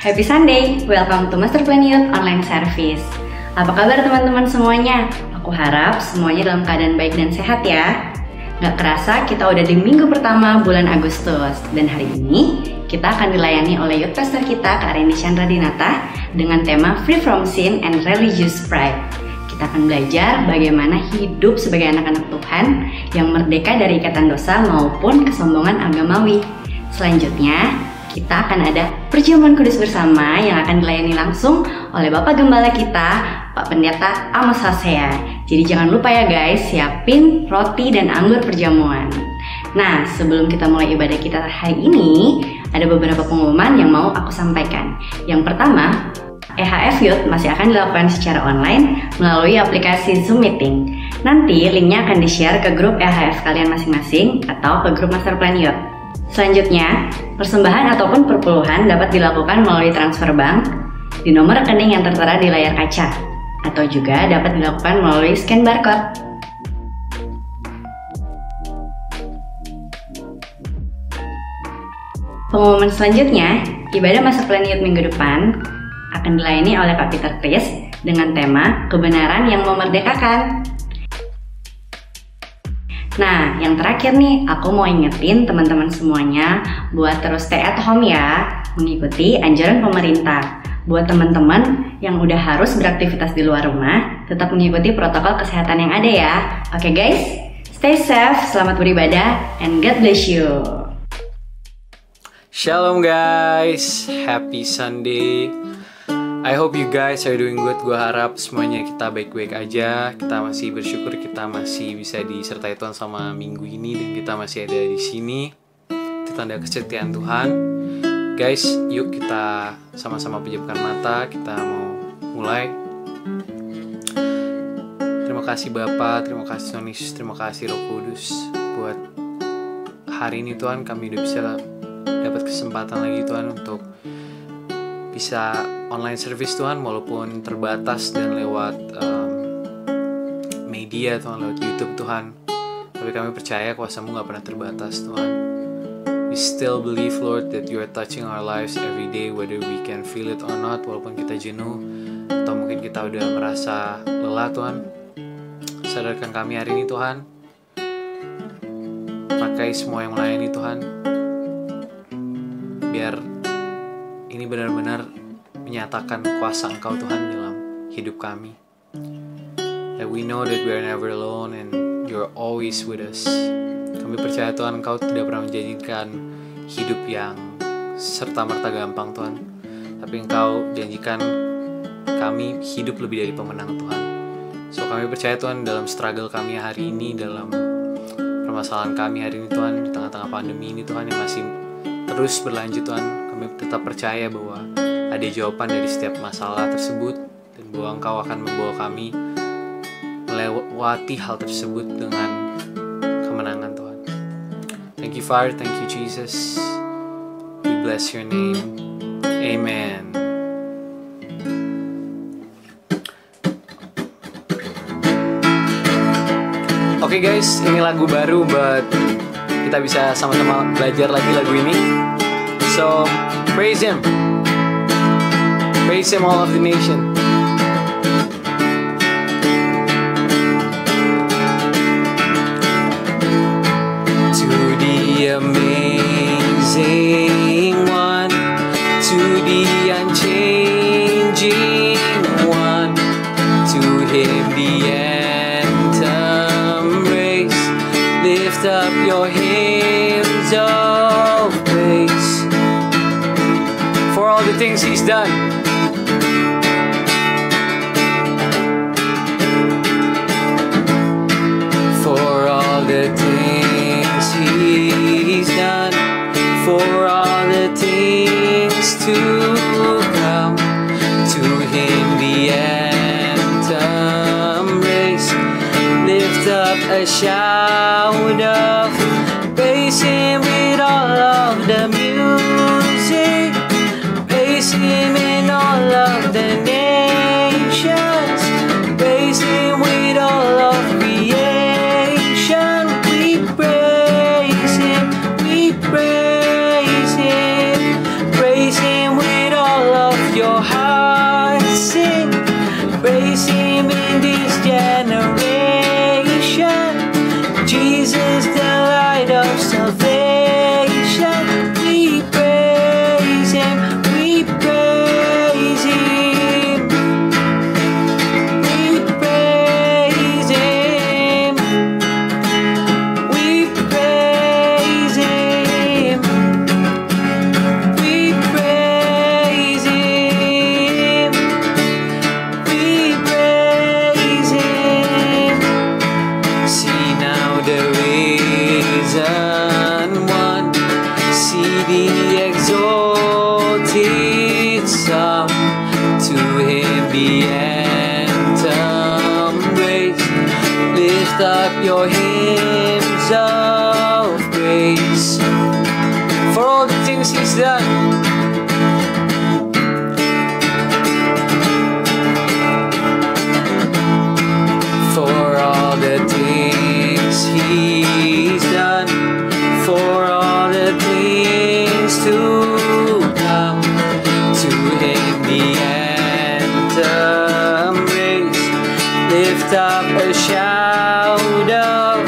Happy Sunday, welcome to Master Plan Youth Online Service. Apa kabar teman-teman semuanya? Aku harap semuanya dalam keadaan baik dan sehat ya. Gak kerasa kita udah di minggu pertama bulan Agustus. Dan hari ini kita akan dilayani oleh youth pastor kita, Kak Randy Chandra Dinata, dengan tema Free from Sin and Religious Pride. Kita akan belajar bagaimana hidup sebagai anak-anak Tuhan yang merdeka dari ikatan dosa maupun kesombongan agamawi. Selanjutnya, kita akan ada perjamuan kudus bersama yang akan dilayani langsung oleh Bapak Gembala kita, Pak Pendeta Amos Hosea. Jadi jangan lupa ya guys, siapin roti dan anggur perjamuan. Nah, sebelum kita mulai ibadah kita hari ini, ada beberapa pengumuman yang mau aku sampaikan. Yang pertama, EHF Youth masih akan dilakukan secara online melalui aplikasi Zoom Meeting. Nanti linknya akan di-share ke grup EHF kalian masing-masing atau ke grup Master Plan Youth. Selanjutnya, persembahan ataupun perpuluhan dapat dilakukan melalui transfer bank di nomor rekening yang tertera di layar kaca, atau juga dapat dilakukan melalui scan barcode. Pengumuman selanjutnya, ibadah Master Plan Youth minggu depan akan dilayani oleh Pak Peter Chris dengan tema kebenaran yang memerdekakan. Nah, yang terakhir nih, aku mau ingetin teman-teman semuanya buat terus stay at home ya, mengikuti anjuran pemerintah. Buat teman-teman yang udah harus beraktivitas di luar rumah, tetap mengikuti protokol kesehatan yang ada ya. Oke guys, stay safe, selamat beribadah, and God bless you. Shalom guys, happy Sunday. I hope you guys are doing good. Gue harap semuanya kita baik-baik aja. Kita masih bersyukur kita masih bisa disertai Tuhan sama minggu ini dan kita masih ada di sini. Itu tanda kesetiaan Tuhan. Guys, yuk kita sama-sama pejamkan mata. Kita mau mulai. Terima kasih Bapa, terima kasih Tuhan Yesus, terima kasih Roh Kudus buat hari ini Tuhan. Kami udah bisa dapat kesempatan lagi Tuhan untuk bisa online service Tuhan, walaupun terbatas dan lewat media Tuhan, lewat YouTube Tuhan. Tapi kami percaya kuasa-Mu gak pernah terbatas Tuhan. We still believe Lord that You are touching our lives every day, whether we can feel it or not, walaupun kita jenuh atau mungkin kita udah merasa lelah Tuhan. Sadarkan kami hari ini Tuhan. Pakai semua yang melayani Tuhan, biar ini benar-benar menyatakan kuasa Engkau Tuhan dalam hidup kami. That we know that we are never alone and You're always with us. Kami percaya Tuhan Engkau tidak pernah menjanjikan hidup yang serta-merta gampang Tuhan, tapi Engkau janjikan kami hidup lebih dari pemenang Tuhan. So kami percaya Tuhan dalam struggle kami hari ini, dalam permasalahan kami hari ini Tuhan, di tengah-tengah pandemi ini Tuhan yang masih terus berlanjut Tuhan, kami tetap percaya bahwa ada jawaban dari setiap masalah tersebut dan bahwa Engkau akan membawa kami melewati hal tersebut dengan kemenangan Tuhan. Thank you Father, thank you Jesus. We bless Your name. Amen. Oke guys, ini lagu baru, but kita bisa sama-sama belajar lagi lagu ini. So, praise Him. Praise Him all of the nation. To the amazing one, to the unchanging one, to Him the anthem raise. Lift up your hymns of praise for all the things He's done. For all the things He's done, for all the things to come, to Him the anthem raise. Lift up a shout of praise Him with all of the music, praise Him in all of the nations, praise Him with all of creation. We praise Him, we praise Him with all the anthem grace. Lift up your hymns of praise for all the things He's done. For all the things He's done, for all the things to come, to Him the anthem raise. Lift up a shout of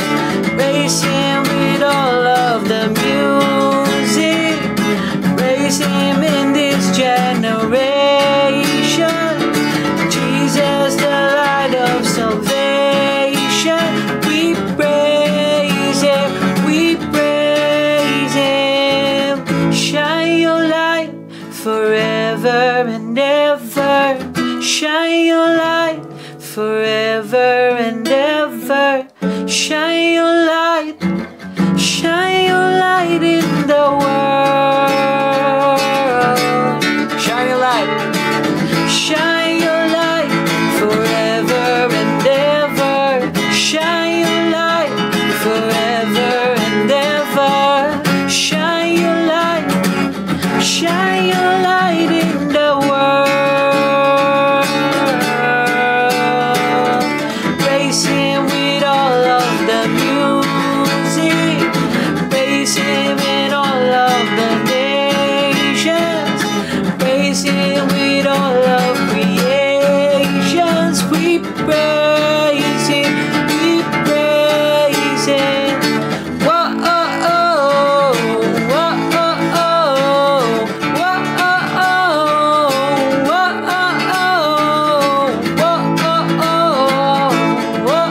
praise Him with all of the music. Praise Him in this generation. Jesus, the light of salvation. We praise Him, we praise Him. Shine your light forever and ever. Shine your light forever and ever. Shine your light in the world. Shine your light forever and ever. Shine your light forever and ever. Shine your light in the world. Praise Him with all of the music. Praise Him in all of the nations. Praise Him with all of creations. We praise Him, we praise Him. Whoa, oh, oh, whoa, oh, oh, whoa, oh, oh, whoa, oh, oh, whoa,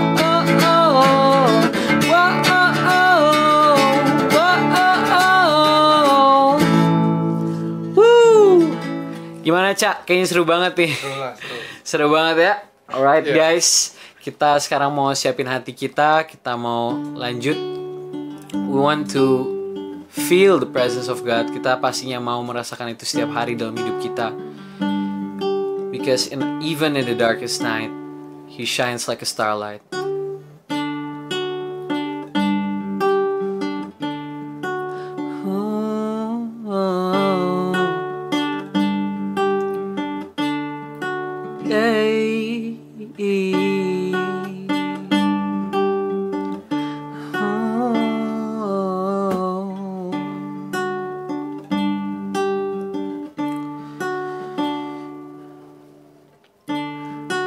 oh, oh, woo. Gimana, Cak? Kayaknya seru banget nih. Seru banget ya. Alright guys, kita sekarang mau siapin hati kita mau lanjut. We want to feel the presence of God. Kita pastinya mau merasakan itu setiap hari dalam hidup kita. Because even in the darkest night, He shines like a starlight.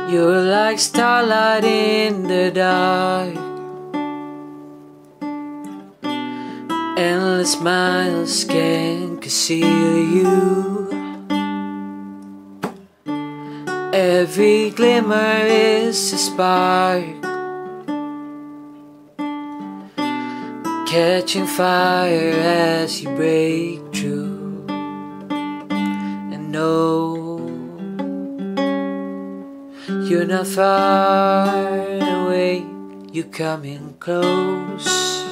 You're like starlight in the dark. Endless miles can conceal you. Every glimmer is a spark, catching fire as you break through. And no, you're not far away, you're coming close.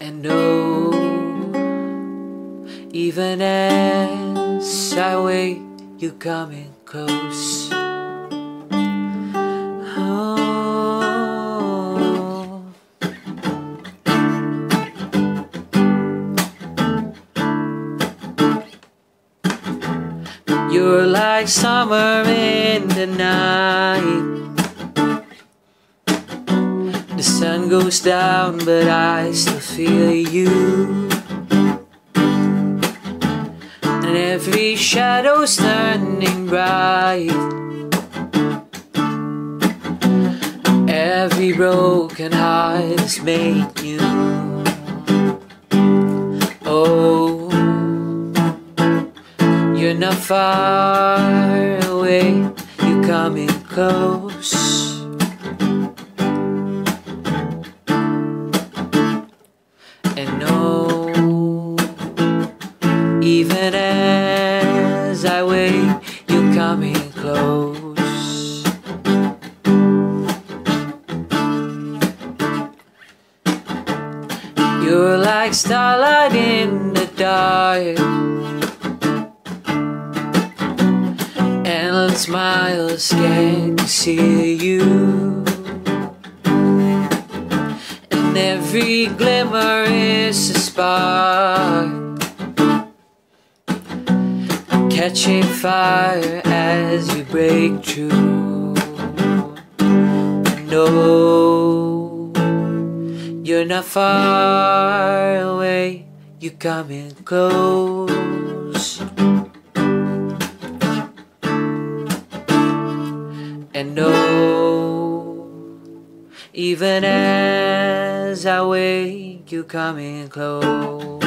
And no, even as I wait, you're coming close. Oh. You're like summer in the night. The sun goes down, but I still feel you. And every shadow's turning bright. Every broken heart is made new. Oh, you're not far away, you're coming close. And no, even as I wait, you're coming close. You're like starlight in the dark. Endless miles can't see you, and every glimmer is a spark, catching fire as you break through. No, you're not far away, you're coming close. And no, even as I wake, you coming close.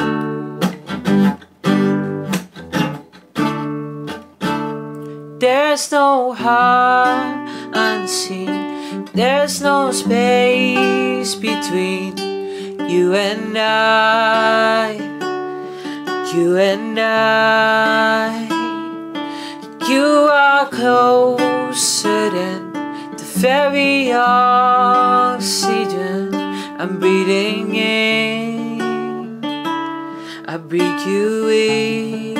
There's no heart unseen, there's no space between you and I, you and I. You are closer than the very oxygen I'm breathing in. I breathe you in.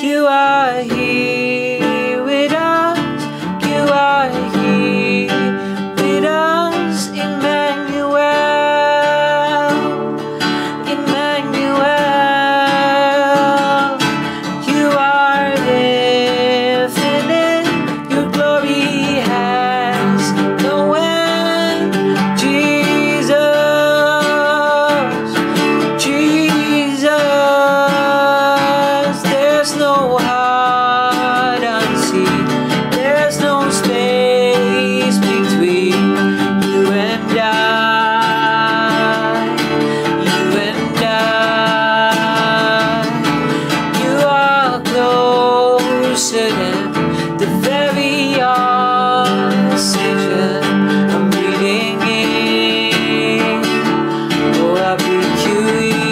You are here with us. You are here with us, Emmanuel, Emmanuel. You are living in, your glory has no end. Jesus, Jesus, there's no heart unseen, there's no space between you and I, you and I. You are closer than the very oxygen I'm breathing in. Oh, I breathe you in.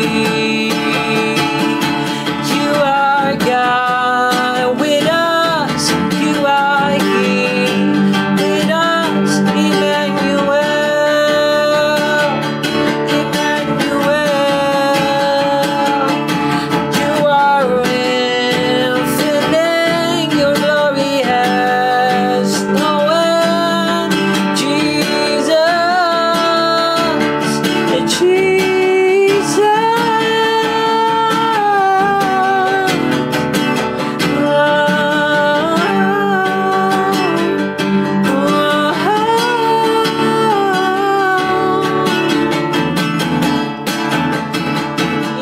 You are God with us. You are here with us, Emmanuel, Emmanuel. You are infinite, your glory has no end. Jesus, Jesus.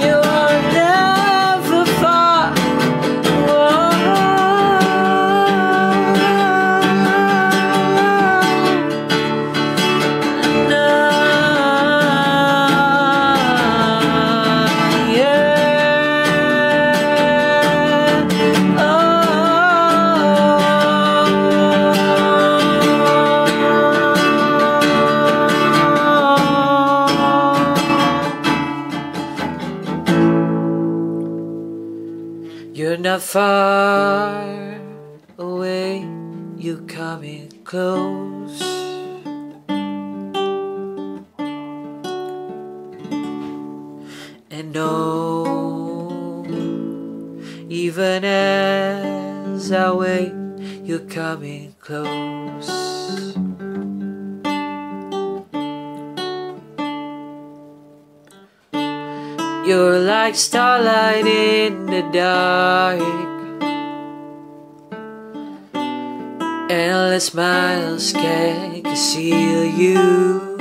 You are never far. You're not far away, you coming close. And no, even as I wait, you're coming close. You're like starlight in the dark, endless miles can't conceal you.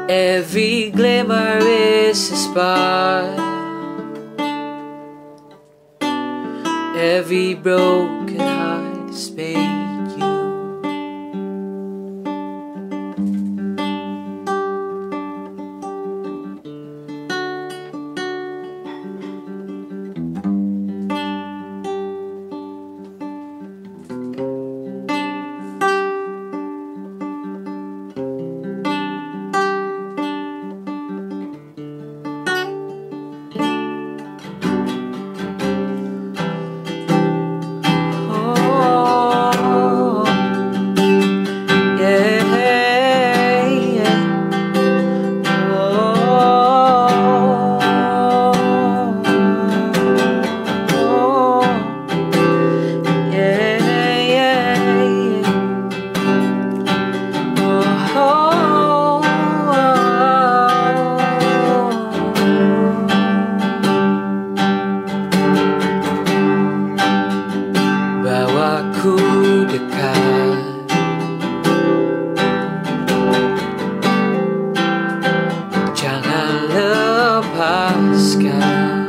Every glimmer is a spark, every broken heart is made you. Oh, lepaskan.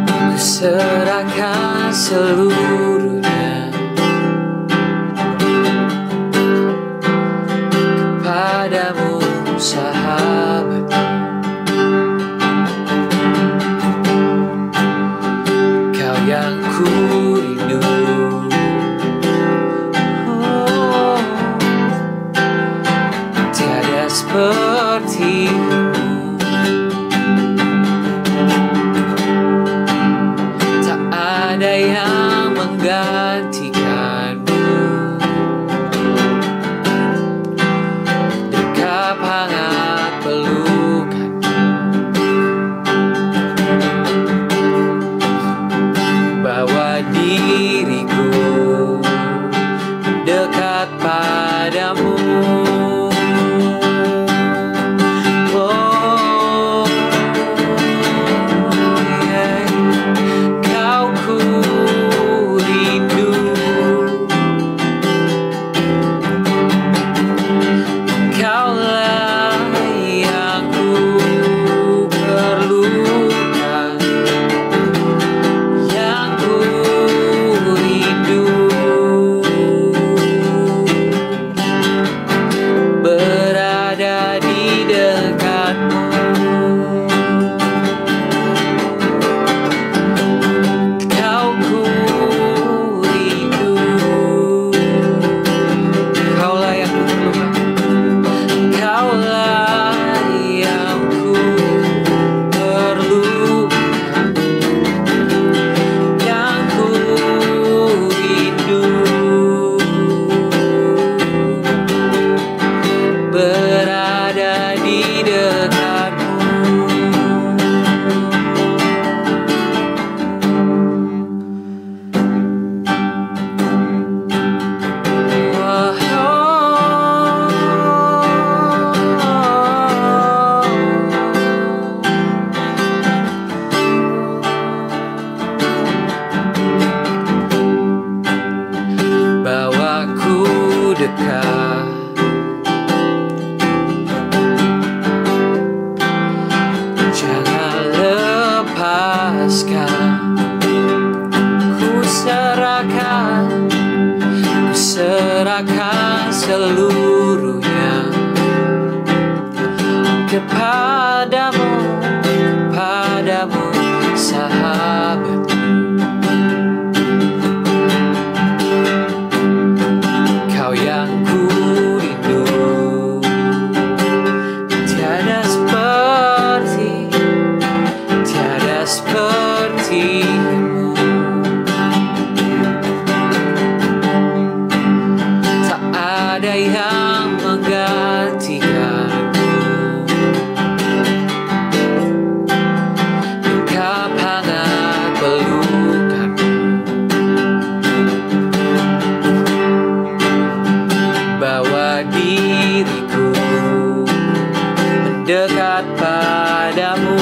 Ku serahkan seluruhnya kepadamu, sahabat. Kau yang ku rindu. Tiada sepertimu, tak ada yang menggantikanmu. Dekap hangat pelukanmu, bawa diriku dekat padamu. Jangan lepaskan. Ku serahkan seluruhnya kepadamu, padamu, sahabat. Kau yang ku rindu. Tiada sepertimu, tak ada yang menggantikanmu. Dekap hangat pelukanmu, bawa diriku mendekat padamu.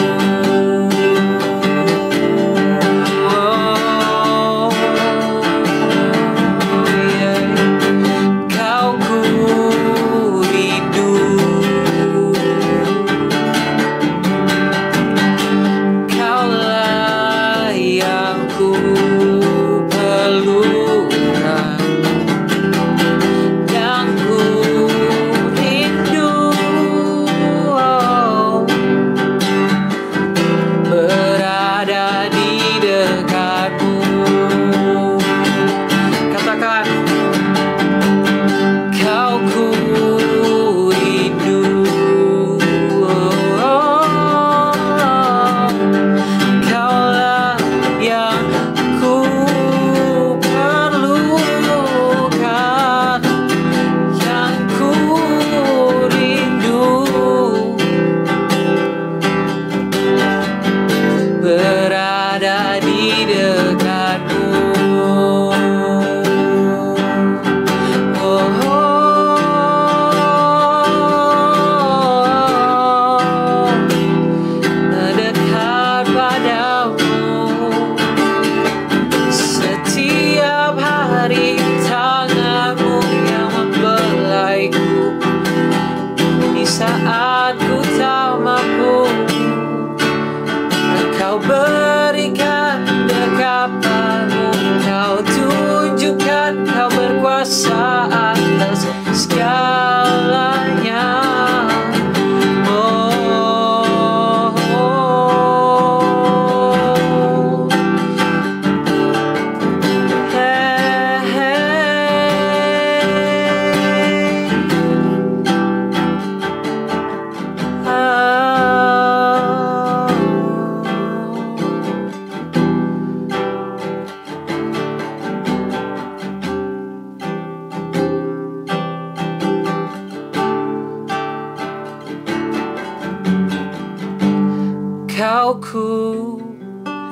Kau ku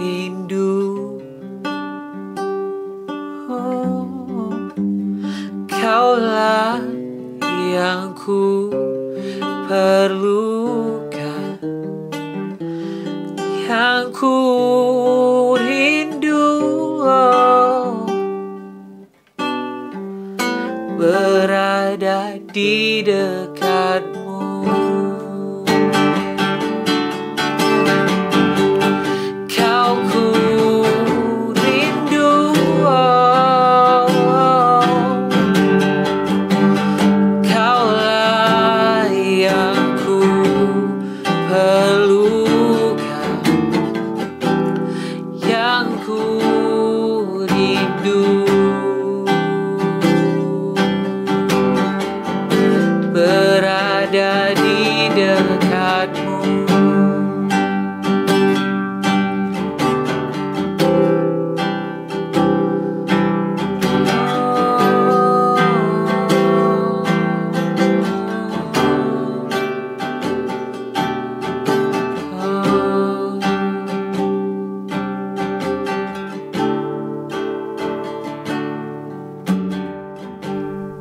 rindu. Kaulah yang ku perlukan, yang ku rindu, berada di dekatmu. Kau ku rindu, kaulah yang ku perlukan, yang ku rindu, berada di dekatmu.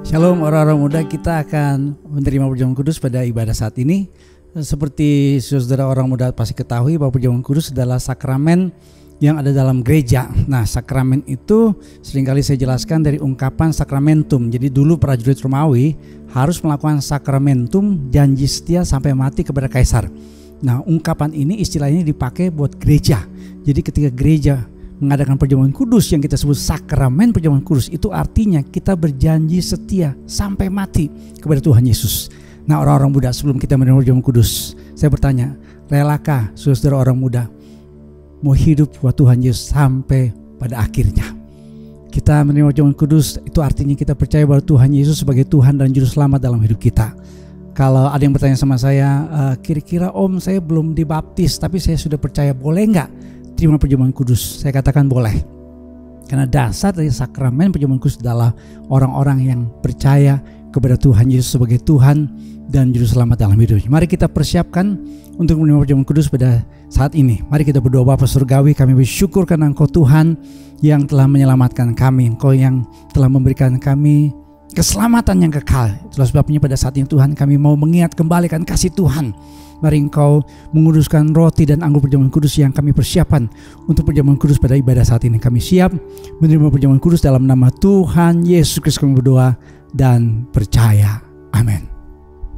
Shalom orang-orang muda, kita akan menerima perjamuan kudus pada ibadah saat ini. Seperti saudara orang muda pasti ketahui bahwa perjamuan kudus adalah sakramen yang ada dalam gereja. Nah, sakramen itu seringkali saya jelaskan dari ungkapan sakramentum. Jadi dulu prajurit Romawi harus melakukan sakramentum, janji setia sampai mati kepada kaisar. Nah, ungkapan ini istilahnya dipakai buat gereja. Jadi ketika gereja mengadakan perjamuan kudus yang kita sebut sakramen perjamuan kudus, itu artinya kita berjanji setia sampai mati kepada Tuhan Yesus. Nah, orang-orang muda, sebelum kita menerima perjamuan kudus, saya bertanya, relakah saudara orang muda mau hidup buat Tuhan Yesus sampai pada akhirnya? Kita menerima perjamuan kudus itu artinya kita percaya bahwa Tuhan Yesus sebagai Tuhan dan Juru Selamat dalam hidup kita. Kalau ada yang bertanya sama saya, kira-kira om saya belum dibaptis tapi saya sudah percaya, boleh nggak terima perjamuan kudus? Saya katakan boleh. Karena dasar dari sakramen perjamuan kudus adalah orang-orang yang percaya kepada Tuhan Yesus sebagai Tuhan dan Juru Selamat dalam hidupnya. Mari kita persiapkan untuk menerima perjamuan kudus pada saat ini. Mari kita berdoa. Bapa Surgawi, kami bersyukur karena Engkau Tuhan yang telah menyelamatkan kami. Engkau yang telah memberikan kami keselamatan yang kekal. Itulah sebabnya pada saat ini Tuhan, kami mau mengingat kembalikan kasih Tuhan. Mari Engkau menguduskan roti dan anggur perjamuan kudus yang kami persiapkan untuk perjamuan kudus pada ibadah saat ini. Kami siap menerima perjamuan kudus dalam nama Tuhan Yesus Kristus kami berdoa dan percaya. Amin.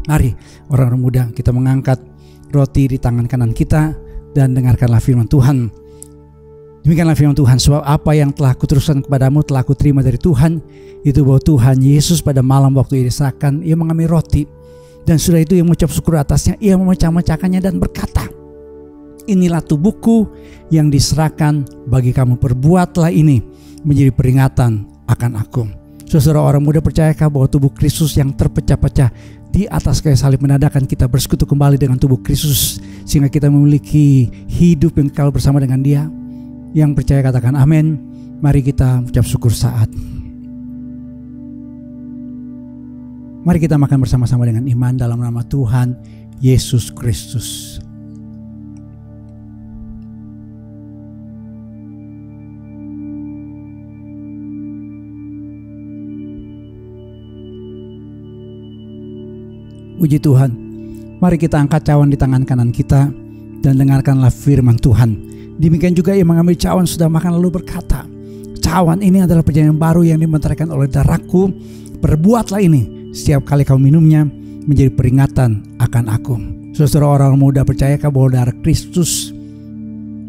Mari orang-orang muda, kita mengangkat roti di tangan kanan kita dan dengarkanlah firman Tuhan. Demikianlah firman Tuhan, sebab apa yang telah kuteruskan kepadamu telah kuterima dari Tuhan, itu bahwa Tuhan Yesus pada malam waktu ia diserahkan, ia mengambil roti, dan sudah itu ia mengucap syukur atasnya, ia memecah-mecahkannya dan berkata, inilah tubuhku yang diserahkan bagi kamu, perbuatlah ini menjadi peringatan akan aku. Saudara orang muda, percayakah bahwa tubuh Kristus yang terpecah-pecah di atas kayu salib menandakan kita bersekutu kembali dengan tubuh Kristus, sehingga kita memiliki hidup yang kekal bersama dengan Dia? Yang percaya katakan amin. Mari kita ucap syukur saat. Mari kita makan bersama-sama dengan iman dalam nama Tuhan Yesus Kristus. Puji Tuhan. Mari kita angkat cawan di tangan kanan kita dan dengarkanlah firman Tuhan. Demikian juga ia mengambil cawan sudah makan lalu berkata, cawan ini adalah perjanjian baru yang dimeteraikan oleh darahku. Perbuatlah ini setiap kali kau minumnya menjadi peringatan akan aku. Saudara orang muda, percayakah bahwa darah Kristus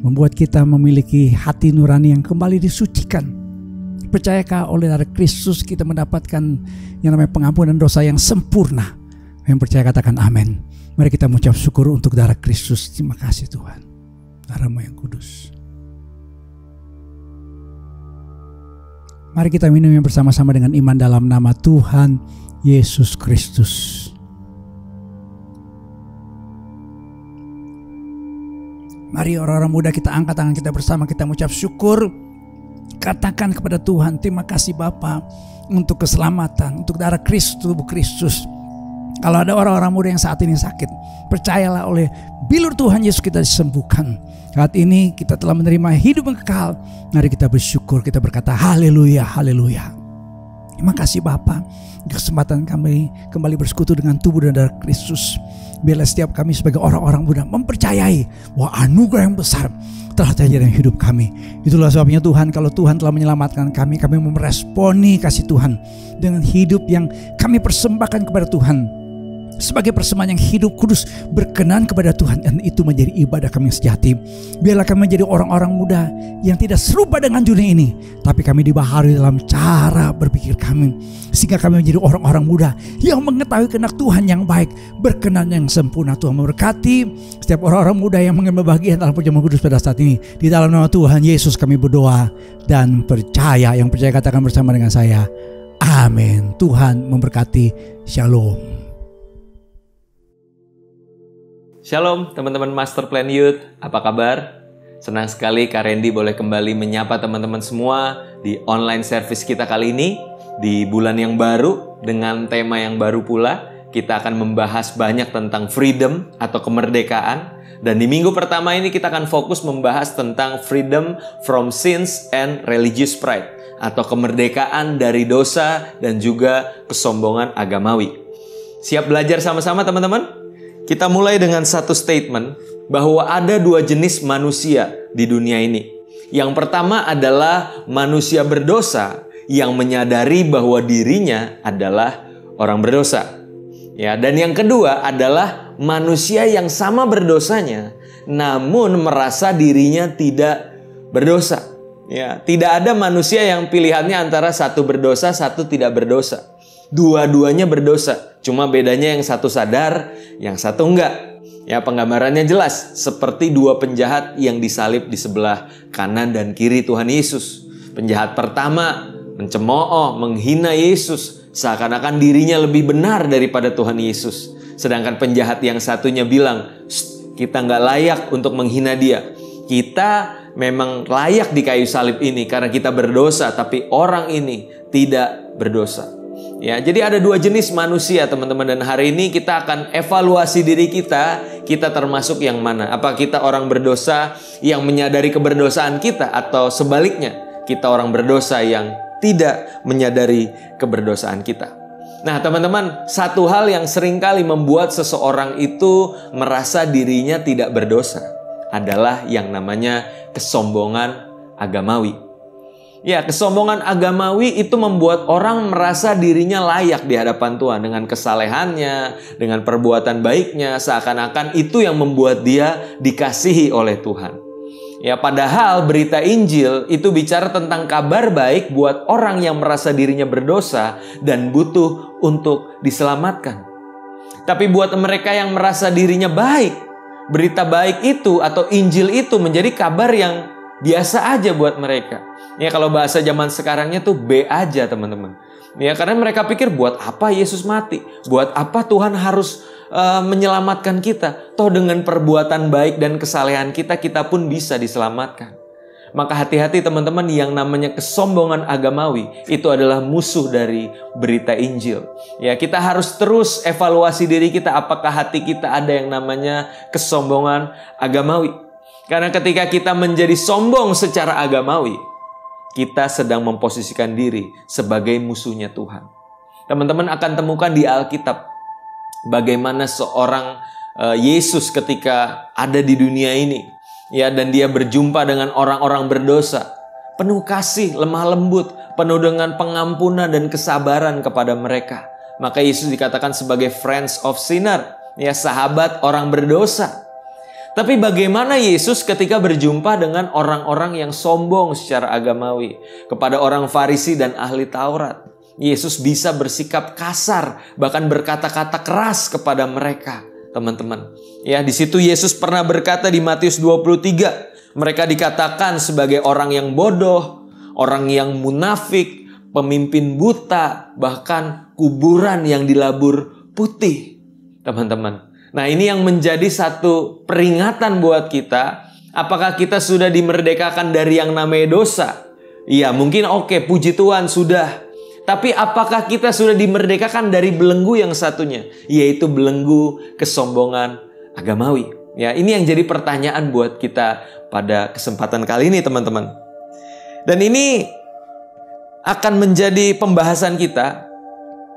membuat kita memiliki hati nurani yang kembali disucikan? Percayakah oleh darah Kristus kita mendapatkan yang namanya pengampunan dosa yang sempurna? Yang percaya katakan amin. Mari kita mengucap syukur untuk darah Kristus. Terima kasih Tuhan, darah-Mu yang kudus. Mari kita minum yang bersama-sama dengan iman dalam nama Tuhan Yesus Kristus. Mari orang-orang muda, kita angkat tangan kita bersama, kita mengucap syukur. Katakan kepada Tuhan, terima kasih Bapa untuk keselamatan, untuk darah Kristus, tubuh Kristus Kalau ada orang-orang muda yang saat ini sakit, percayalah oleh bilur Tuhan Yesus kita disembuhkan. Saat ini kita telah menerima hidup yang kekal. Mari kita bersyukur, kita berkata haleluya, haleluya. Terima kasih Bapa, kesempatan kami kembali bersekutu dengan tubuh dan darah Kristus. Biarlah setiap kami sebagai orang-orang muda mempercayai bahwa anugerah yang besar telah terjadi dalam hidup kami. Itulah sebabnya Tuhan, kalau Tuhan telah menyelamatkan kami meresponi kasih Tuhan dengan hidup yang kami persembahkan kepada Tuhan sebagai persembahan yang hidup, kudus, berkenan kepada Tuhan, dan itu menjadi ibadah kami yang sejati. Biarlah kami menjadi orang-orang muda yang tidak serupa dengan dunia ini, tapi kami dibaharui dalam cara berpikir kami, sehingga kami menjadi orang-orang muda yang mengetahui kehendak Tuhan yang baik, berkenan yang sempurna. Tuhan memberkati setiap orang-orang muda yang mengambil bagian dalam perjamuan kudus pada saat ini. Di dalam nama Tuhan Yesus kami berdoa dan percaya. Yang percaya katakan bersama dengan saya, amin. Tuhan memberkati. Shalom. Shalom teman-teman Master Plan Youth, apa kabar? Senang sekali Kak Randy boleh kembali menyapa teman-teman semua di online service kita kali ini. Di bulan yang baru, dengan tema yang baru pula, kita akan membahas banyak tentang freedom atau kemerdekaan. Dan di minggu pertama ini kita akan fokus membahas tentang freedom from sins and religious pride, atau kemerdekaan dari dosa dan juga kesombongan agamawi. Siap belajar sama-sama teman-teman? Kita mulai dengan satu statement bahwa ada dua jenis manusia di dunia ini. Yang pertama adalah manusia berdosa yang menyadari bahwa dirinya adalah orang berdosa. Ya, dan yang kedua adalah manusia yang sama berdosanya namun merasa dirinya tidak berdosa. Ya, tidak ada manusia yang pilihannya antara satu berdosa, satu tidak berdosa. Dua-duanya berdosa, cuma bedanya yang satu sadar, yang satu enggak. Ya, penggambarannya jelas, seperti dua penjahat yang disalib di sebelah kanan dan kiri Tuhan Yesus. Penjahat pertama mencemooh, menghina Yesus, seakan-akan dirinya lebih benar daripada Tuhan Yesus. Sedangkan penjahat yang satunya bilang, kita nggak layak untuk menghina dia. Kita memang layak di kayu salib ini karena kita berdosa, tapi orang ini tidak berdosa. Ya, jadi ada dua jenis manusia teman-teman, dan hari ini kita akan evaluasi diri kita termasuk yang mana? Apa kita orang berdosa yang menyadari keberdosaan kita, atau sebaliknya kita orang berdosa yang tidak menyadari keberdosaan kita? Nah teman-teman, satu hal yang seringkali membuat seseorang itu merasa dirinya tidak berdosa adalah yang namanya kesombongan agamawi. Ya, kesombongan agamawi itu membuat orang merasa dirinya layak di hadapan Tuhan dengan kesalehannya, dengan perbuatan baiknya, seakan-akan itu yang membuat dia dikasihi oleh Tuhan. Ya, padahal berita Injil itu bicara tentang kabar baik buat orang yang merasa dirinya berdosa dan butuh untuk diselamatkan. Tapi buat mereka yang merasa dirinya baik, berita baik itu atau Injil itu menjadi kabar yang biasa aja buat mereka. Ya, kalau bahasa zaman sekarangnya tuh B aja teman-teman. Ya, karena mereka pikir buat apa Yesus mati? Buat apa Tuhan harus menyelamatkan kita? Toh dengan perbuatan baik dan kesalehan kita pun bisa diselamatkan. Maka hati-hati teman-teman, yang namanya kesombongan agamawi itu adalah musuh dari berita Injil. Ya, kita harus terus evaluasi diri kita, apakah hati kita ada yang namanya kesombongan agamawi. Karena ketika kita menjadi sombong secara agamawi, kita sedang memposisikan diri sebagai musuhnya Tuhan. Teman-teman akan temukan di Alkitab bagaimana seorang Yesus ketika ada di dunia ini, ya, dan dia berjumpa dengan orang-orang berdosa, penuh kasih, lemah lembut, penuh dengan pengampunan dan kesabaran kepada mereka. Maka Yesus dikatakan sebagai friends of sinner, ya, sahabat orang berdosa. Tapi bagaimana Yesus ketika berjumpa dengan orang-orang yang sombong secara agamawi, kepada orang Farisi dan ahli Taurat? Yesus bisa bersikap kasar, bahkan berkata-kata keras kepada mereka, teman-teman. Ya, di situ Yesus pernah berkata di Matius 23, mereka dikatakan sebagai orang yang bodoh, orang yang munafik, pemimpin buta, bahkan kuburan yang dilabur putih, teman-teman. Nah, ini yang menjadi satu peringatan buat kita. Apakah kita sudah dimerdekakan dari yang namanya dosa? Iya, mungkin oke, puji Tuhan sudah. Tapi apakah kita sudah dimerdekakan dari belenggu yang satunya, yaitu belenggu kesombongan agamawi? Ya, ini yang jadi pertanyaan buat kita pada kesempatan kali ini, teman-teman. Dan ini akan menjadi pembahasan kita,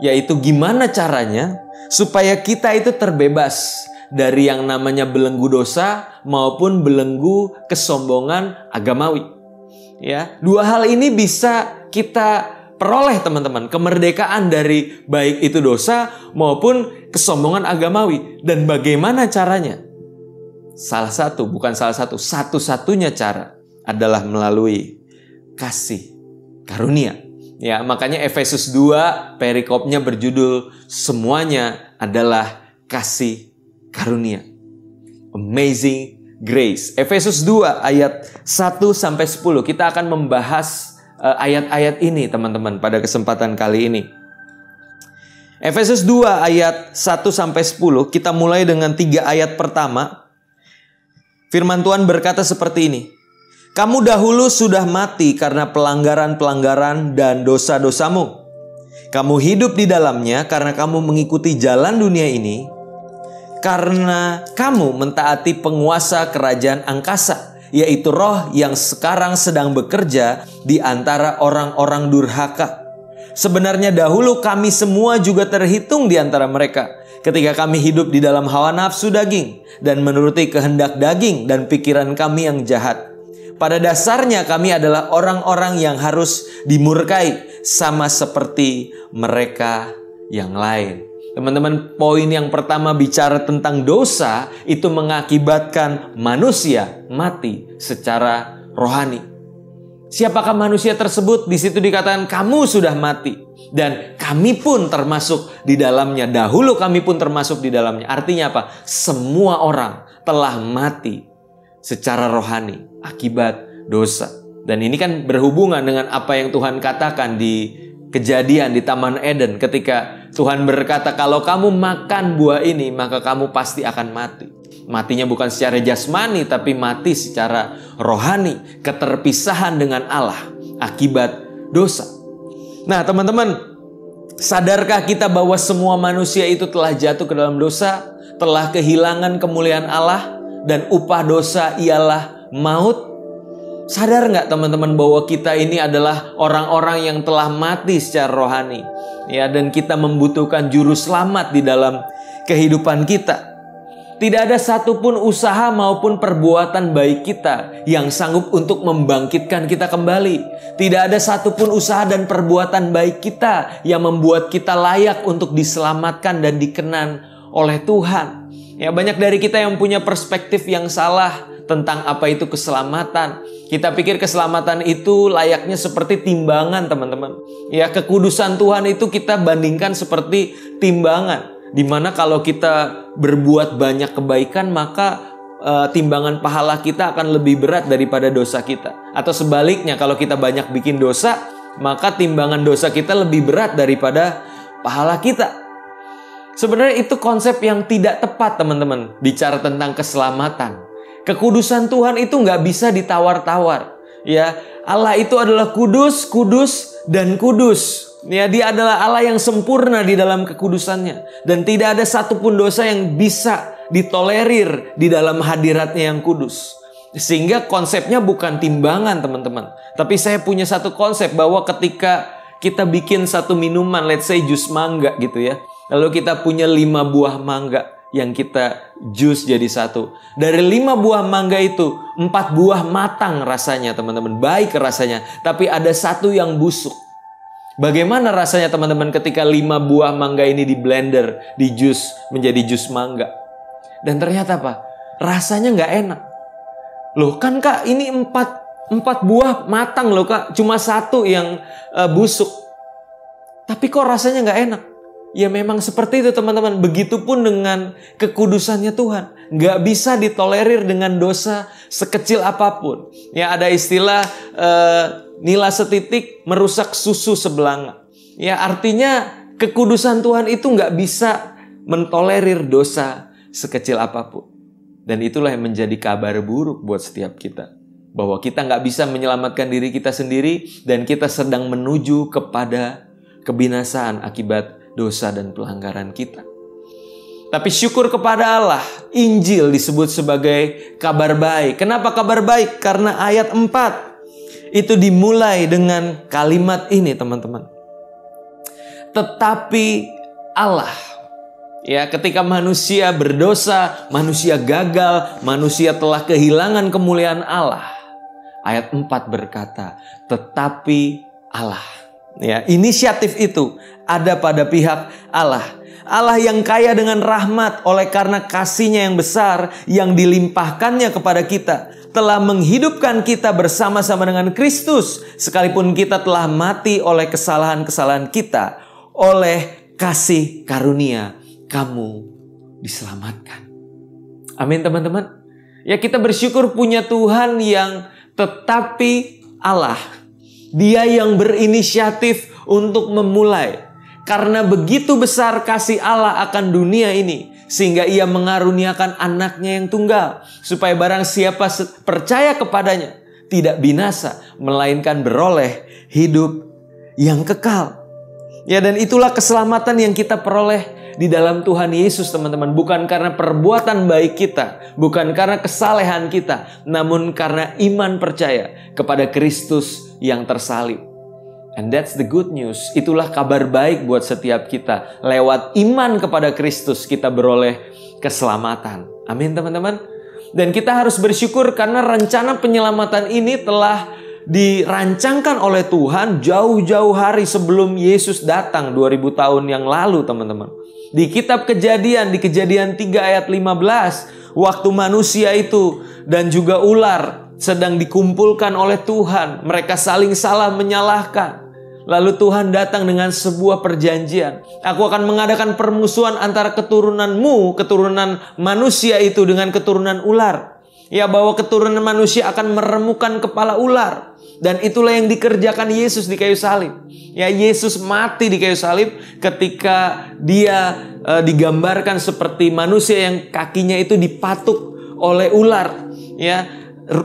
yaitu gimana caranya supaya kita itu terbebas dari yang namanya belenggu dosa maupun belenggu kesombongan agamawi. Ya, dua hal ini bisa kita peroleh, teman-teman, kemerdekaan dari baik itu dosa maupun kesombongan agamawi. Dan bagaimana caranya? Satu-satunya cara adalah melalui kasih karunia. Ya, makanya Efesus 2 perikopnya berjudul semuanya adalah kasih karunia. Amazing grace. Efesus 2 ayat 1-10. Kita akan membahas ayat-ayat ini, teman-teman, pada kesempatan kali ini. Efesus 2 ayat 1-10. Kita mulai dengan 3 ayat pertama. Firman Tuhan berkata seperti ini. Kamu dahulu sudah mati karena pelanggaran-pelanggaran dan dosa-dosamu. Kamu hidup di dalamnya karena kamu mengikuti jalan dunia ini, karena kamu mentaati penguasa kerajaan angkasa, yaitu roh yang sekarang sedang bekerja di antara orang-orang durhaka. Sebenarnya dahulu kami semua juga terhitung di antara mereka, ketika kami hidup di dalam hawa nafsu daging dan menuruti kehendak daging dan pikiran kami yang jahat. Pada dasarnya kami adalah orang-orang yang harus dimurkai sama seperti mereka yang lain. Teman-teman, poin yang pertama bicara tentang dosa itu mengakibatkan manusia mati secara rohani. Siapakah manusia tersebut? Di situ dikatakan kamu sudah mati dan kami pun termasuk di dalamnya. Dahulu kami pun termasuk di dalamnya. Artinya apa? Semua orang telah mati secara rohani akibat dosa. Dan ini kan berhubungan dengan apa yang Tuhan katakan di Kejadian di Taman Eden, ketika Tuhan berkata, kalau kamu makan buah ini maka kamu pasti akan mati. Matinya bukan secara jasmani, tapi mati secara rohani, keterpisahan dengan Allah akibat dosa. Nah, teman-teman, sadarkah kita bahwa semua manusia itu telah jatuh ke dalam dosa, telah kehilangan kemuliaan Allah, dan upah dosa ialah maut? Sadar nggak, teman-teman, bahwa kita ini adalah orang-orang yang telah mati secara rohani, ya, dan kita membutuhkan juru selamat di dalam kehidupan kita. Tidak ada satupun usaha maupun perbuatan baik kita yang sanggup untuk membangkitkan kita kembali. Tidak ada satupun usaha dan perbuatan baik kita yang membuat kita layak untuk diselamatkan dan dikenan oleh Tuhan. Ya, banyak dari kita yang punya perspektif yang salah tentang apa itu keselamatan. Kita pikir keselamatan itu layaknya seperti timbangan, teman-teman. Ya, kekudusan Tuhan itu kita bandingkan seperti timbangan, di mana kalau kita berbuat banyak kebaikan, maka timbangan pahala kita akan lebih berat daripada dosa kita. Atau sebaliknya, kalau kita banyak bikin dosa, maka timbangan dosa kita lebih berat daripada pahala kita. Sebenarnya itu konsep yang tidak tepat, teman-teman, bicara tentang keselamatan. Kekudusan Tuhan itu nggak bisa ditawar-tawar. Ya, Allah itu adalah kudus, kudus, dan kudus. Ya, Dia adalah Allah yang sempurna di dalam kekudusannya. Dan tidak ada satupun dosa yang bisa ditolerir di dalam hadiratnya yang kudus. Sehingga konsepnya bukan timbangan, teman-teman. Tapi saya punya satu konsep bahwa ketika kita bikin satu minuman, let's say jus mangga gitu ya. Lalu kita punya 5 buah mangga yang kita jus jadi satu. Dari 5 buah mangga itu 4 buah matang rasanya, teman-teman, baik rasanya, tapi ada 1 yang busuk. Bagaimana rasanya, teman-teman, ketika 5 buah mangga ini di blender, di jus menjadi jus mangga? Dan ternyata apa? Rasanya nggak enak. Loh, kan Kak, ini 4 buah matang loh Kak, cuma 1 yang busuk. Tapi kok rasanya nggak enak? Ya memang seperti itu, teman-teman. Begitupun dengan kekudusannya Tuhan. Nggak bisa ditolerir dengan dosa sekecil apapun. Ya, ada istilah nila setitik merusak susu sebelanga. Ya, artinya kekudusan Tuhan itu nggak bisa mentolerir dosa sekecil apapun. Dan itulah yang menjadi kabar buruk buat setiap kita. Bahwa kita nggak bisa menyelamatkan diri kita sendiri dan kita sedang menuju kepada kebinasaan akibat dosa dan pelanggaran kita. Tapi syukur kepada Allah, Injil disebut sebagai kabar baik. Kenapa kabar baik? Karena ayat 4 itu dimulai dengan kalimat ini, teman-teman. Tetapi Allah, ya, ketika manusia berdosa, manusia gagal, manusia telah kehilangan kemuliaan Allah. Ayat 4 berkata, tetapi Allah. Ya, inisiatif itu ada pada pihak Allah. Allah yang kaya dengan rahmat oleh karena kasih-Nya yang besar yang dilimpahkannya kepada kita, telah menghidupkan kita bersama-sama dengan Kristus, sekalipun kita telah mati oleh kesalahan-kesalahan kita. Oleh kasih karunia kamu diselamatkan. Amin, teman-teman. Ya, kita bersyukur punya Tuhan yang tetapi Allah. Dia yang berinisiatif untuk memulai. Karena begitu besar kasih Allah akan dunia ini, sehingga Ia mengaruniakan anaknya yang tunggal, supaya barang siapa percaya kepadanya tidak binasa, melainkan beroleh hidup yang kekal. Ya, dan itulah keselamatan yang kita peroleh di dalam Tuhan Yesus, teman-teman. Bukan karena perbuatan baik kita, bukan karena kesalehan kita, namun karena iman percaya kepada Kristus yang tersalib. And that's the good news. Itulah kabar baik buat setiap kita. Lewat iman kepada Kristus kita beroleh keselamatan. Amin, teman-teman. Dan kita harus bersyukur karena rencana penyelamatan ini telah dirancangkan oleh Tuhan jauh-jauh hari sebelum Yesus datang 2000 tahun yang lalu, teman-teman. Di kitab Kejadian, di Kejadian 3 ayat 15, waktu manusia itu dan juga ular sedang dikumpulkan oleh Tuhan, mereka saling salah menyalahkan. Lalu Tuhan datang dengan sebuah perjanjian. Aku akan mengadakan permusuhan antara keturunanmu, keturunan manusia itu dengan keturunan ular. Ya, bahwa keturunan manusia akan meremukkan kepala ular. Dan itulah yang dikerjakan Yesus di kayu salib. Ya, Yesus mati di kayu salib ketika Dia digambarkan seperti manusia yang kakinya itu dipatuk oleh ular. Ya,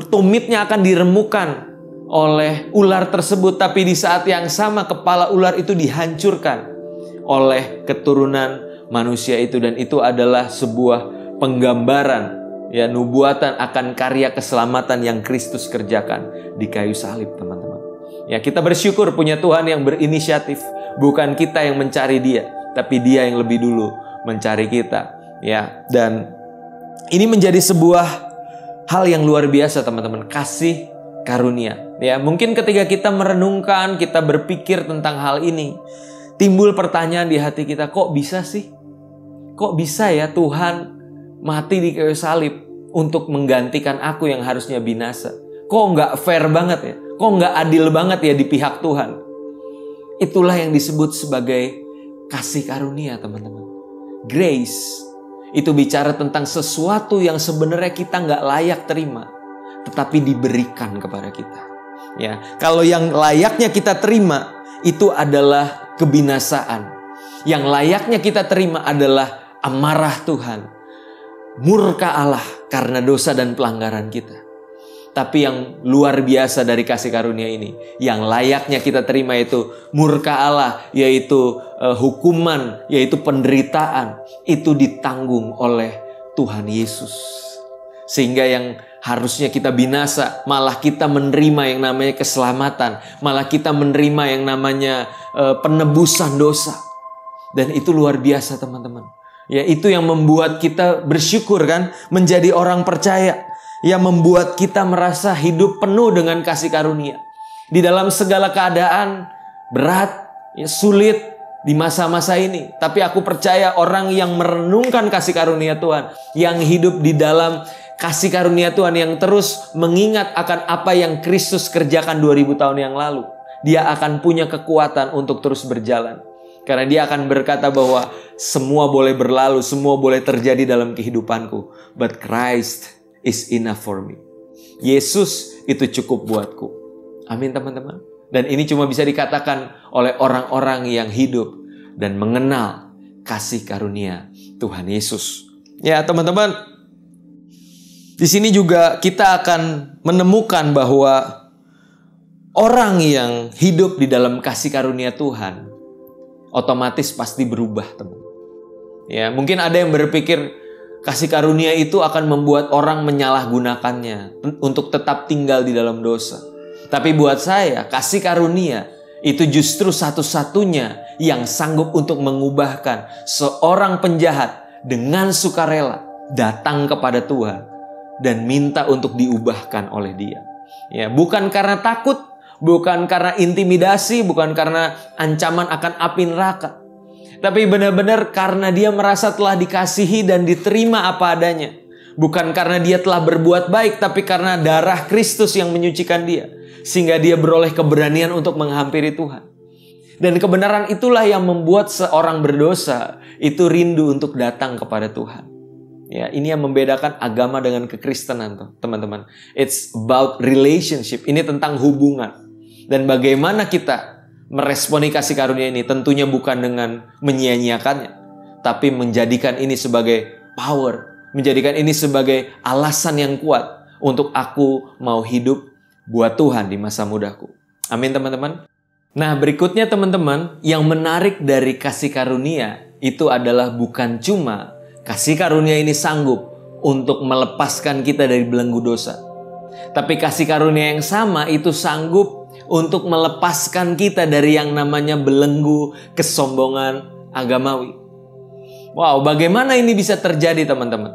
tumitnya akan diremukkan oleh ular tersebut, tapi di saat yang sama kepala ular itu dihancurkan oleh keturunan manusia itu. Dan itu adalah sebuah penggambaran, ya, nubuatan akan karya keselamatan yang Kristus kerjakan di kayu salib, teman-teman. Ya, kita bersyukur punya Tuhan yang berinisiatif. Bukan kita yang mencari Dia, tapi Dia yang lebih dulu mencari kita. Ya, dan ini menjadi sebuah hal yang luar biasa, teman-teman. Kasih karunia. Ya, mungkin ketika kita merenungkan, kita berpikir tentang hal ini, timbul pertanyaan di hati kita, kok bisa sih? Kok bisa ya Tuhan mati di kayu salib untuk menggantikan aku yang harusnya binasa? Kok nggak fair banget ya? Kok nggak adil banget ya di pihak Tuhan? Itulah yang disebut sebagai kasih karunia, teman-teman. Grace itu bicara tentang sesuatu yang sebenarnya kita nggak layak terima, tetapi diberikan kepada kita. Ya, kalau yang layaknya kita terima itu adalah kebinasaan. Yang layaknya kita terima adalah amarah Tuhan, murka Allah karena dosa dan pelanggaran kita. Tapi yang luar biasa dari kasih karunia ini, yang layaknya kita terima itu murka Allah, yaitu hukuman, yaitu penderitaan, itu ditanggung oleh Tuhan Yesus. Sehingga yang harusnya kita binasa, malah kita menerima yang namanya keselamatan, malah kita menerima yang namanya penebusan dosa. Dan itu luar biasa, teman-teman. Ya, itu yang membuat kita bersyukur kan, menjadi orang percaya. Yang membuat kita merasa hidup penuh dengan kasih karunia. Di dalam segala keadaan berat, ya, sulit di masa-masa ini. Tapi aku percaya orang yang merenungkan kasih karunia Tuhan, yang hidup di dalam kasih karunia Tuhan, yang terus mengingat akan apa yang Kristus kerjakan 2000 tahun yang lalu, dia akan punya kekuatan untuk terus berjalan. Karena dia akan berkata bahwa semua boleh berlalu, semua boleh terjadi dalam kehidupanku, but Christ is enough for me. Yesus itu cukup buatku. Amin, teman-teman. Dan ini cuma bisa dikatakan oleh orang-orang yang hidup dan mengenal kasih karunia Tuhan Yesus. Ya, teman-teman, di sini juga kita akan menemukan bahwa orang yang hidup di dalam kasih karunia Tuhan otomatis pasti berubah, teman. Ya, mungkin ada yang berpikir kasih karunia itu akan membuat orang menyalahgunakannya untuk tetap tinggal di dalam dosa. Tapi buat saya, kasih karunia itu justru satu-satunya yang sanggup untuk mengubahkan seorang penjahat dengan sukarela datang kepada Tuhan dan minta untuk diubahkan oleh Dia. Ya, bukan karena takut, bukan karena intimidasi, bukan karena ancaman akan api neraka, tapi benar-benar karena dia merasa telah dikasihi dan diterima apa adanya. Bukan karena dia telah berbuat baik, tapi karena darah Kristus yang menyucikan dia, sehingga dia beroleh keberanian untuk menghampiri Tuhan. Dan kebenaran itulah yang membuat seorang berdosa itu rindu untuk datang kepada Tuhan. Ya, ini yang membedakan agama dengan kekristenan, teman-teman. It's about relationship. Ini tentang hubungan. Dan bagaimana kita meresponi kasih karunia ini, tentunya bukan dengan menyia-nyiakannya, tapi menjadikan ini sebagai power, menjadikan ini sebagai alasan yang kuat untuk aku mau hidup buat Tuhan di masa mudaku. Amin, teman-teman. Nah, berikutnya teman-teman, yang menarik dari kasih karunia itu adalah bukan cuma kasih karunia ini sanggup untuk melepaskan kita dari belenggu dosa, tapi kasih karunia yang sama itu sanggup untuk melepaskan kita dari yang namanya belenggu kesombongan agamawi. Wow, bagaimana ini bisa terjadi, teman-teman?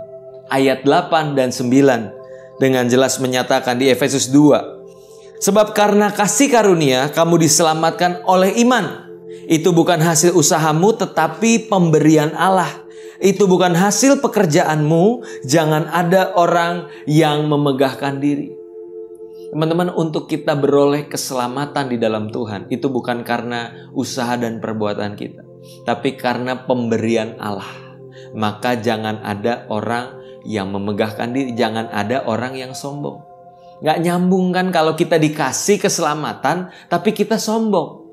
Ayat 8 dan 9 dengan jelas menyatakan di Efesus 2. Sebab karena kasih karunia kamu diselamatkan oleh iman. Itu bukan hasil usahamu tetapi pemberian Allah. Itu bukan hasil pekerjaanmu. Jangan ada orang yang memegahkan diri. Teman-teman, untuk kita beroleh keselamatan di dalam Tuhan, itu bukan karena usaha dan perbuatan kita, tapi karena pemberian Allah. Maka jangan ada orang yang memegahkan diri. Jangan ada orang yang sombong. Gak nyambung kan kalau kita dikasih keselamatan tapi kita sombong.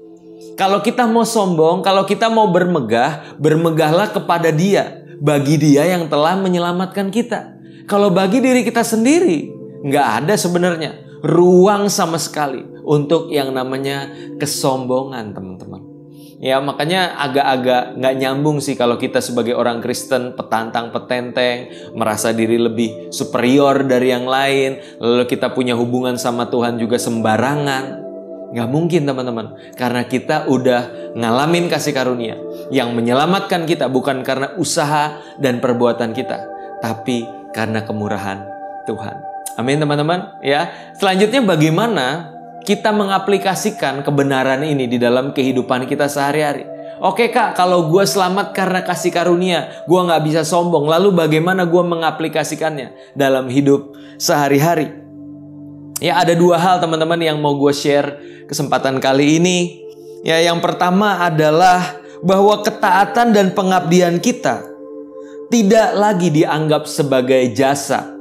Kalau kita mau sombong, kalau kita mau bermegah, bermegahlah kepada Dia, bagi Dia yang telah menyelamatkan kita. Kalau bagi diri kita sendiri, gak ada sebenarnya ruang sama sekali untuk yang namanya kesombongan, teman-teman. Ya, makanya agak-agak gak nyambung sih kalau kita sebagai orang Kristen petantang-petenteng, merasa diri lebih superior dari yang lain, lalu kita punya hubungan sama Tuhan juga sembarangan. Gak mungkin, teman-teman, karena kita udah ngalamin kasih karunia yang menyelamatkan kita bukan karena usaha dan perbuatan kita, tapi karena kemurahan Tuhan. Amin, teman-teman. Ya, selanjutnya bagaimana kita mengaplikasikan kebenaran ini di dalam kehidupan kita sehari-hari? Oke Kak, kalau gue selamat karena kasih karunia, gue gak bisa sombong. Lalu bagaimana gue mengaplikasikannya dalam hidup sehari-hari? Ya, ada dua hal, teman-teman, yang mau gue share kesempatan kali ini. Ya, yang pertama adalah bahwa ketaatan dan pengabdian kita tidak lagi dianggap sebagai jasa,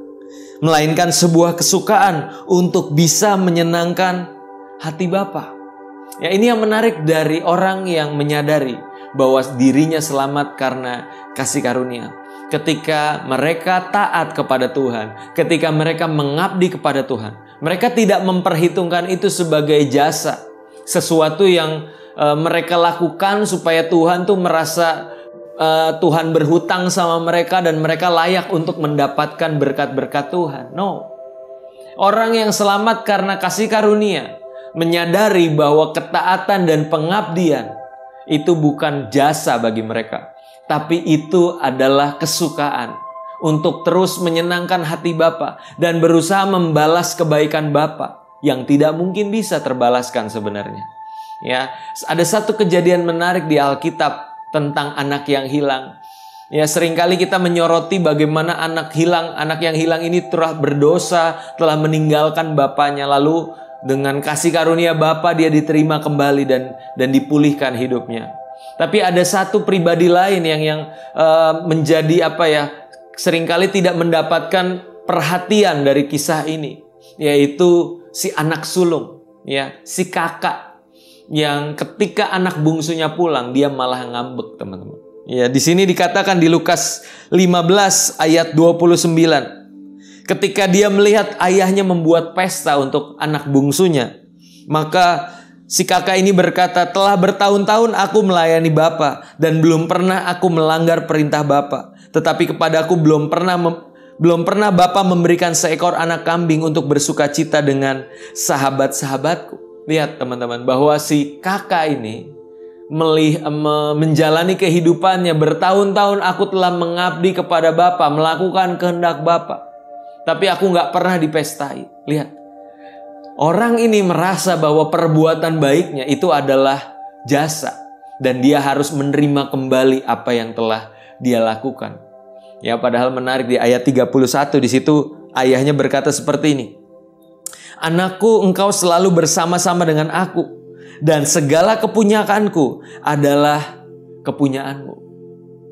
melainkan sebuah kesukaan untuk bisa menyenangkan hati Bapa. Ya, ini yang menarik dari orang yang menyadari bahwa dirinya selamat karena kasih karunia. Ketika mereka taat kepada Tuhan, ketika mereka mengabdi kepada Tuhan, mereka tidak memperhitungkan itu sebagai jasa, sesuatu yang mereka lakukan supaya Tuhan tuh merasa Tuhan berhutang sama mereka dan mereka layak untuk mendapatkan berkat-berkat Tuhan. No. Orang yang selamat karena kasih karunia menyadari bahwa ketaatan dan pengabdian itu bukan jasa bagi mereka, tapi itu adalah kesukaan untuk terus menyenangkan hati Bapa dan berusaha membalas kebaikan Bapa yang tidak mungkin bisa terbalaskan sebenarnya. Ya, ada satu kejadian menarik di Alkitab tentang anak yang hilang. Ya, seringkali kita menyoroti bagaimana anak yang hilang ini telah berdosa, telah meninggalkan bapaknya, lalu dengan kasih karunia Bapa dia diterima kembali dan dipulihkan hidupnya. Tapi ada satu pribadi lain yang menjadi seringkali tidak mendapatkan perhatian dari kisah ini, yaitu si anak sulung, ya, si kakak. Yang ketika anak bungsunya pulang, dia malah ngambek, teman-teman. Ya, di sini dikatakan di Lukas 15 ayat 29. Ketika dia melihat ayahnya membuat pesta untuk anak bungsunya, maka Si kakak ini berkata, telah bertahun-tahun aku melayani Bapa dan belum pernah aku melanggar perintah Bapa. Tetapi kepadaku belum pernah Bapa memberikan seekor anak kambing untuk bersukacita dengan sahabat-sahabatku. Lihat teman-teman, bahwa si kakak ini menjalani kehidupannya bertahun-tahun, aku telah mengabdi kepada Bapa, melakukan kehendak Bapa. Tapi aku gak pernah dipestai. Lihat. Orang ini merasa bahwa perbuatan baiknya itu adalah jasa. Dan dia harus menerima kembali apa yang telah dia lakukan. Ya, padahal menarik di ayat 31 di situ ayahnya berkata seperti ini. Anakku, engkau selalu bersama-sama dengan aku. Dan segala kepunyaanku adalah kepunyaanmu.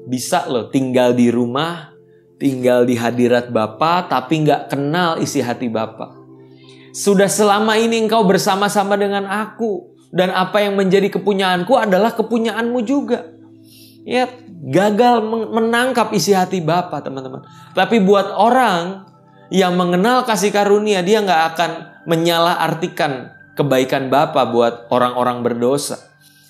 Bisa loh tinggal di rumah, tinggal di hadirat Bapa, tapi gak kenal isi hati Bapa. Sudah selama ini engkau bersama-sama dengan aku. Dan apa yang menjadi kepunyaanku adalah kepunyaanmu juga. Ya, gagal menangkap isi hati Bapa, teman-teman. Tapi buat orang yang mengenal kasih karunia, dia gak akan menyalahartikan kebaikan Bapa buat orang-orang berdosa.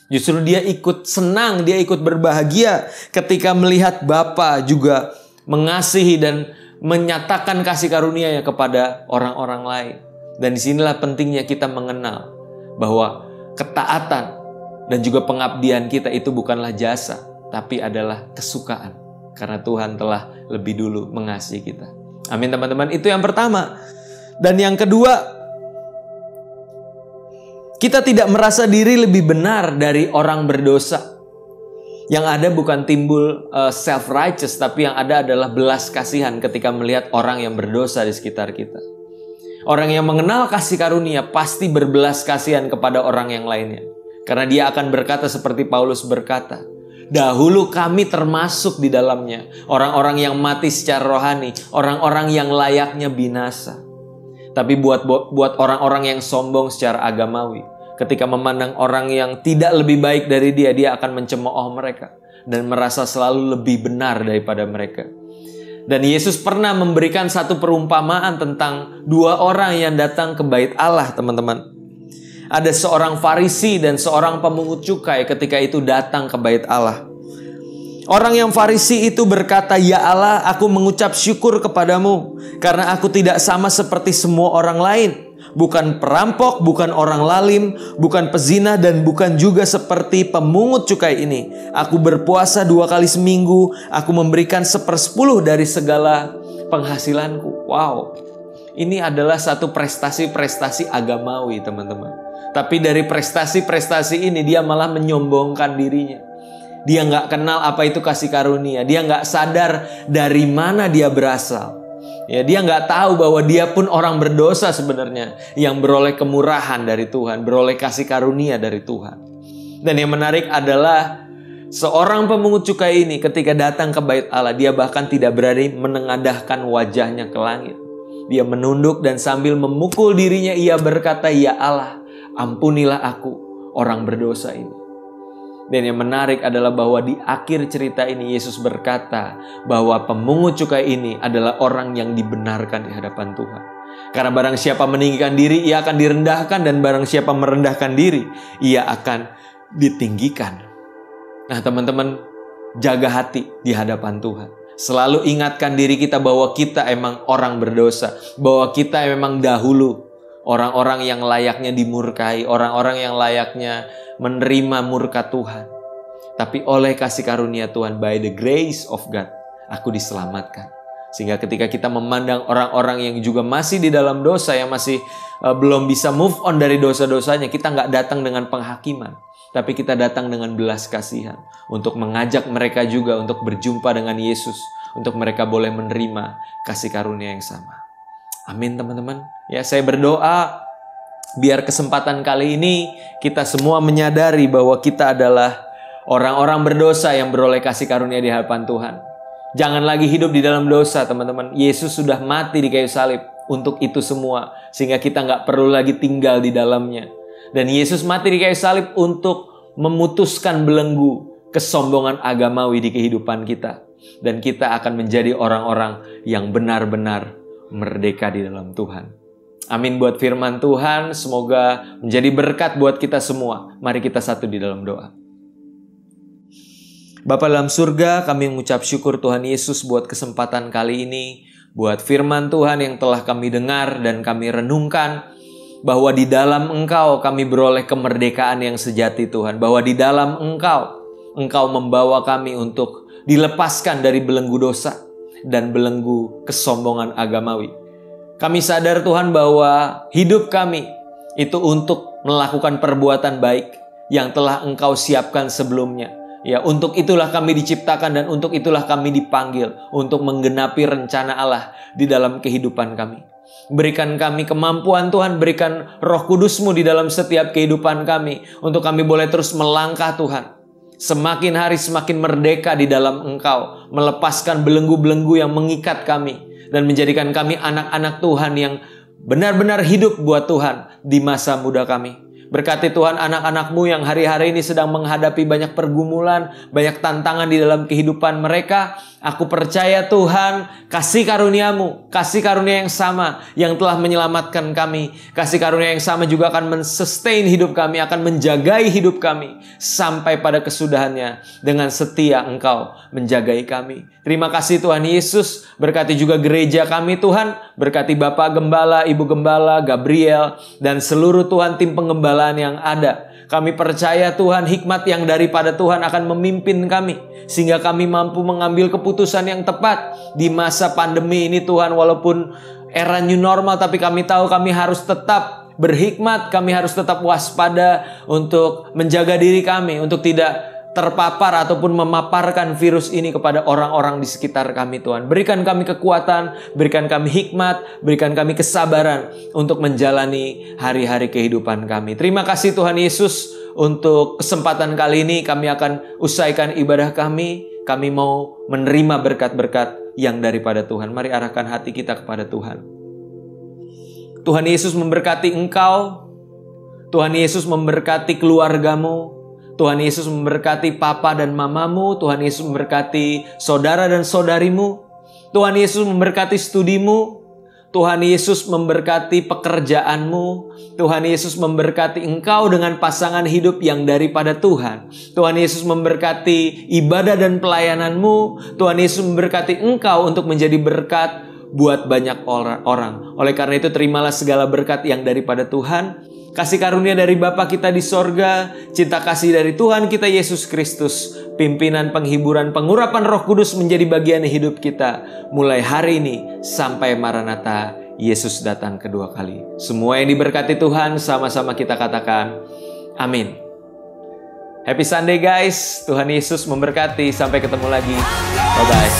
Justru dia ikut senang, dia ikut berbahagia ketika melihat Bapa juga mengasihi dan menyatakan kasih karunia-Nya kepada orang-orang lain. Dan disinilah pentingnya kita mengenal bahwa ketaatan dan juga pengabdian kita itu bukanlah jasa, tapi adalah kesukaan. Karena Tuhan telah lebih dulu mengasihi kita. Amin teman-teman, itu yang pertama. Dan yang kedua, kita tidak merasa diri lebih benar dari orang berdosa. Yang ada bukan timbul self-righteous, tapi yang ada adalah belas kasihan ketika melihat orang yang berdosa di sekitar kita. Orang yang mengenal kasih karunia pasti berbelas kasihan kepada orang yang lainnya. Karena dia akan berkata seperti Paulus berkata, dahulu kami termasuk di dalamnya, orang-orang yang mati secara rohani, orang-orang yang layaknya binasa. Tapi buat orang-orang yang sombong secara agamawi, ketika memandang orang yang tidak lebih baik dari dia, dia akan mencemooh mereka dan merasa selalu lebih benar daripada mereka. Dan Yesus pernah memberikan satu perumpamaan tentang dua orang yang datang ke bait Allah, teman-teman. Ada seorang Farisi dan seorang pemungut cukai ketika itu datang ke bait Allah. Orang yang Farisi itu berkata, ya Allah, aku mengucap syukur kepadamu karena aku tidak sama seperti semua orang lain. Bukan perampok, bukan orang lalim, bukan pezina, dan bukan juga seperti pemungut cukai ini. Aku berpuasa 2 kali seminggu, aku memberikan 1/10 dari segala penghasilanku. Wow, ini adalah satu prestasi-prestasi agamawi, teman-teman. Tapi dari prestasi-prestasi ini dia malah menyombongkan dirinya. Dia nggak kenal apa itu kasih karunia. Dia nggak sadar dari mana dia berasal. Ya, dia nggak tahu bahwa dia pun orang berdosa sebenarnya, yang beroleh kemurahan dari Tuhan, beroleh kasih karunia dari Tuhan. Dan yang menarik adalah seorang pemungut cukai ini ketika datang ke bait Allah, dia bahkan tidak berani menengadahkan wajahnya ke langit. Dia menunduk dan sambil memukul dirinya ia berkata, ya Allah, ampunilah aku orang berdosa ini. Dan yang menarik adalah bahwa di akhir cerita ini Yesus berkata bahwa pemungut cukai ini adalah orang yang dibenarkan di hadapan Tuhan. Karena barang siapa meninggikan diri, ia akan direndahkan, dan barang siapa merendahkan diri, ia akan ditinggikan. Nah teman-teman, jaga hati di hadapan Tuhan. Selalu ingatkan diri kita bahwa kita emang orang berdosa, bahwa kita memang dahulu orang-orang yang layaknya dimurkai, orang-orang yang layaknya menerima murka Tuhan. Tapi oleh kasih karunia Tuhan, by the grace of God, aku diselamatkan. Sehingga ketika kita memandang orang-orang yang juga masih di dalam dosa, yang masih belum bisa move on dari dosa-dosanya, kita nggak datang dengan penghakiman, tapi kita datang dengan belas kasihan untuk mengajak mereka juga untuk berjumpa dengan Yesus, untuk mereka boleh menerima kasih karunia yang sama. Amin teman-teman. Ya, saya berdoa biar kesempatan kali ini kita semua menyadari bahwa kita adalah orang-orang berdosa yang beroleh kasih karunia di hadapan Tuhan. Jangan lagi hidup di dalam dosa, teman-teman. Yesus sudah mati di kayu salib untuk itu semua, sehingga kita nggak perlu lagi tinggal di dalamnya. Dan Yesus mati di kayu salib untuk memutuskan belenggu kesombongan agamawi di kehidupan kita. Dan kita akan menjadi orang-orang yang benar-benar merdeka di dalam Tuhan. Amin buat firman Tuhan, semoga menjadi berkat buat kita semua. Mari kita satu di dalam doa. Bapa dalam surga, kami mengucap syukur Tuhan Yesus buat kesempatan kali ini, buat firman Tuhan yang telah kami dengar dan kami renungkan, bahwa di dalam Engkau kami beroleh kemerdekaan yang sejati Tuhan, bahwa di dalam Engkau membawa kami untuk dilepaskan dari belenggu dosa dan belenggu kesombongan agamawi. Kami sadar Tuhan bahwa hidup kami itu untuk melakukan perbuatan baik yang telah Engkau siapkan sebelumnya. Ya, untuk itulah kami diciptakan dan untuk itulah kami dipanggil untuk menggenapi rencana Allah di dalam kehidupan kami. Berikan kami kemampuan Tuhan, berikan Roh Kudus-Mu di dalam setiap kehidupan kami untuk kami boleh terus melangkah Tuhan. Semakin hari semakin merdeka di dalam Engkau, melepaskan belenggu-belenggu yang mengikat kami dan menjadikan kami anak-anak Tuhan yang benar-benar hidup buat Tuhan di masa muda kami. Berkati Tuhan anak-anak-Mu yang hari-hari ini sedang menghadapi banyak pergumulan, banyak tantangan di dalam kehidupan mereka. Aku percaya Tuhan, kasih karunia-Mu, kasih karunia yang sama yang telah menyelamatkan kami. Kasih karunia yang sama juga akan men-sustain hidup kami, akan menjagai hidup kami sampai pada kesudahannya. Dengan setia Engkau menjagai kami. Terima kasih Tuhan Yesus, berkati juga gereja kami Tuhan, berkati Bapak Gembala, Ibu Gembala, Gabriel, dan seluruh Tuhan tim pengembalaan yang ada. Kami percaya Tuhan hikmat yang daripada Tuhan akan memimpin kami, sehingga kami mampu mengambil keputusan yang tepat di masa pandemi ini Tuhan. Walaupun era new normal, tapi kami tahu kami harus tetap berhikmat, kami harus tetap waspada untuk menjaga diri kami, untuk tidak terpapar ataupun memaparkan virus ini kepada orang-orang di sekitar kami Tuhan. Berikan kami kekuatan, berikan kami hikmat, berikan kami kesabaran untuk menjalani hari-hari kehidupan kami. Terima kasih Tuhan Yesus untuk kesempatan kali ini. Kami akan usaikan ibadah kami. Kami mau menerima berkat-berkat yang daripada Tuhan. Mari arahkan hati kita kepada Tuhan. Tuhan Yesus memberkati engkau. Tuhan Yesus memberkati keluargamu. Tuhan Yesus memberkati papa dan mamamu. Tuhan Yesus memberkati saudara dan saudarimu. Tuhan Yesus memberkati studimu. Tuhan Yesus memberkati pekerjaanmu. Tuhan Yesus memberkati engkau dengan pasangan hidup yang daripada Tuhan. Tuhan Yesus memberkati ibadah dan pelayananmu. Tuhan Yesus memberkati engkau untuk menjadi berkat buat banyak orang. Oleh karena itu terimalah segala berkat yang daripada Tuhan. Kasih karunia dari Bapa kita di sorga, cinta kasih dari Tuhan kita Yesus Kristus, pimpinan, penghiburan, pengurapan Roh Kudus menjadi bagian hidup kita mulai hari ini sampai Maranatha Yesus datang kedua kali. Semua yang diberkati Tuhan sama-sama kita katakan amin. Happy Sunday guys, Tuhan Yesus memberkati. Sampai ketemu lagi. Bye-bye.